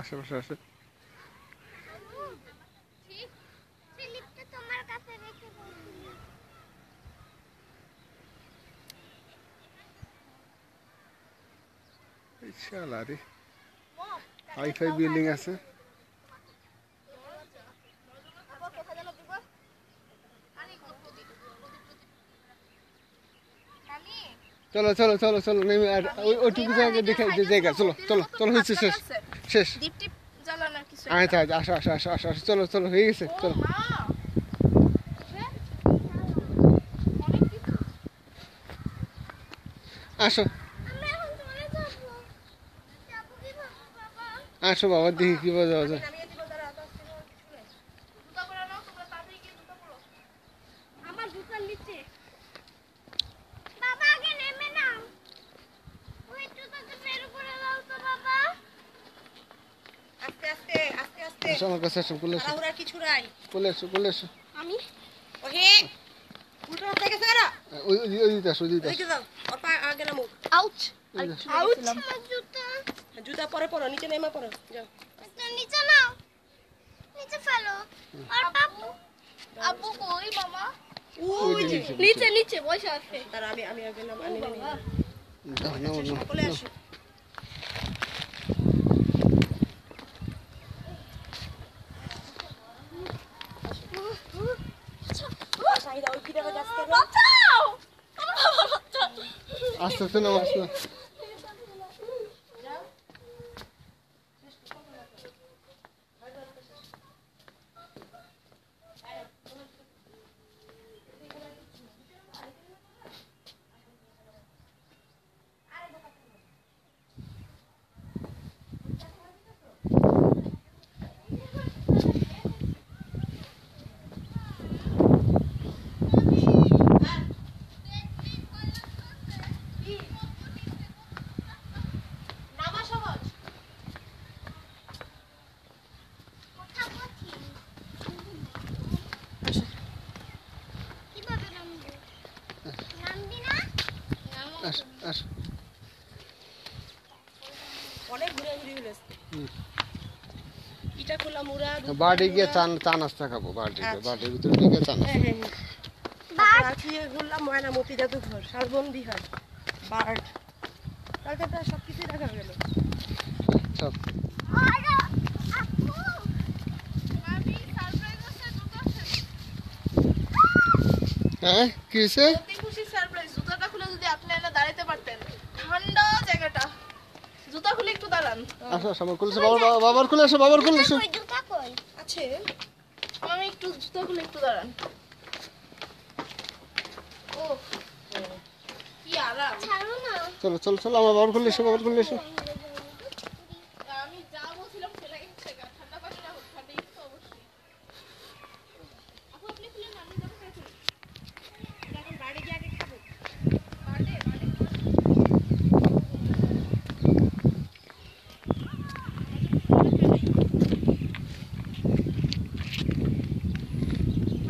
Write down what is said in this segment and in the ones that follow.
আশেপাশে আছে। Hi-fi building আছে। চলো চলো চলো চলো নেমে ওইটুকু জায়গা দেখে জায়গা চলো চলো চলো হয়েছে শেষ শেষ। আচ্ছা আচ্ছা আসো আসো আসো আসো আসো চলো চলো হয়ে গেছে চলো। আসো আসো বাবা দেখি কিভাবে যাওয়া যায়। আমার কাছে আসো বলে এসো বলে এসো বলে এসো। আমি ওই দিতে আসো ওই দিতে আসো। আউচ আউচ জুতা পরে পরো নিচে নেমে পড়ো যাও নিচে নাও নিচে ফেলো আর বাবু আব্বু কই মামা ওই যে নিচে নিচে বসে আছে আর আমি আগে নাম আমি নেই না না সকলে আসো সাইদা ওই কিটা গাছ করে বাঁচাও আমার বাবা বাঁচাও আস্তে আস্তে নাও আস্তে। অনেক ঘুরে ঘুরে হলো ইটা খোলা মুড়া বাড়ি গিয়ে চা নাস্তা খাবো বাড়ির ভিতরে গিয়ে চা নাস্তা। ঘুরলাম ময়নামতি জাদুঘর শালবন বিহার বার্ড কলকাতা সব কিছুই দেখা গেল সব হ্যাঁ কি হয়েছে? খুশি সারপ্রাইজ জুতাটা খুলে যদি আপনি এনে দাঁড়াতে পারতেন ঠান্ডা জায়গাটা জুতা খুলে একটু দাঁড়ান। আসো আসো আমার খুলেছে বাবার খুলে এসো বাবার খুলে এসো। জুতা কই আছে আমি একটু জুতা খুলে একটু দাঁড়ান। ও কি আরাম ছাড়ো না চলো চলো চলো আমার বাবার খুলে এসো বাবার খুলে এসো। আমি যা বলছিলাম সেটা গেছে ঠান্ডা পানিটা হোক ঠান্ডা তো অবশ্যই আপু আপনি খুলে আমি যাবো কাছে এখন বাড়ি গিয়ে আগে খাবো বাড়ে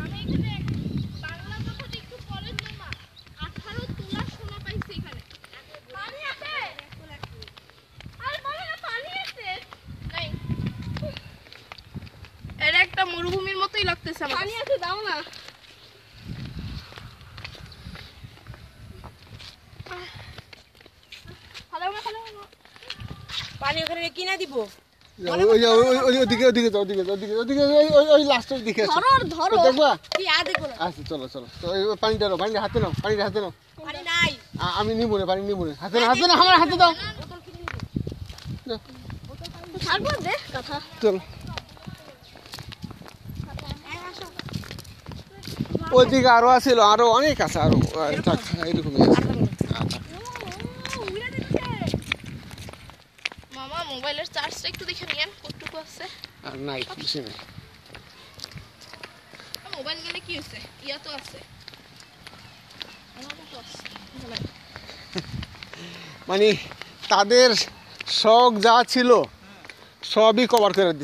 আমি এখানে বাংলা কথাটা একটু পরে তোমা 18 তোলা সোনা পাইছি এখানে পানি আছে আরে বলে না পানি আছে নাই এটা একটা মরুভূমির মতোই লাগতেছে আমার পানি আছে দাও না খালাও না পানি ওখানে কিনা দিব ওইদিকে ওইদিকে যাও ওইদিকে ওইদিকে ওই লাস্টের দিকে আছে ধরো দেখবা। কি আ দেখো না আচ্ছা চলো চলো তো পানিটা নাও পানিটা হাতে নাও পানিটা হাতে নাও। পানি নাই আমি নিবো না পানি নিবো না হাতে নাও আমার হাতে দাও। বোতল কিনে নিব ছাড়বো দে কথা চলো ওইদিকে আরো আছিল আরো অনেক আছে আরো এরকমই আছে। আচ্ছা মামা মোবাইলের চার্জটা একটু দেখে নিয়েন কতটুকু আছে আর নাই বেশি নাই মোবাইল গেলে কি হয়েছে ইয়া তো আছে মানে তাদের শখ যা ছিল সবই কভার করে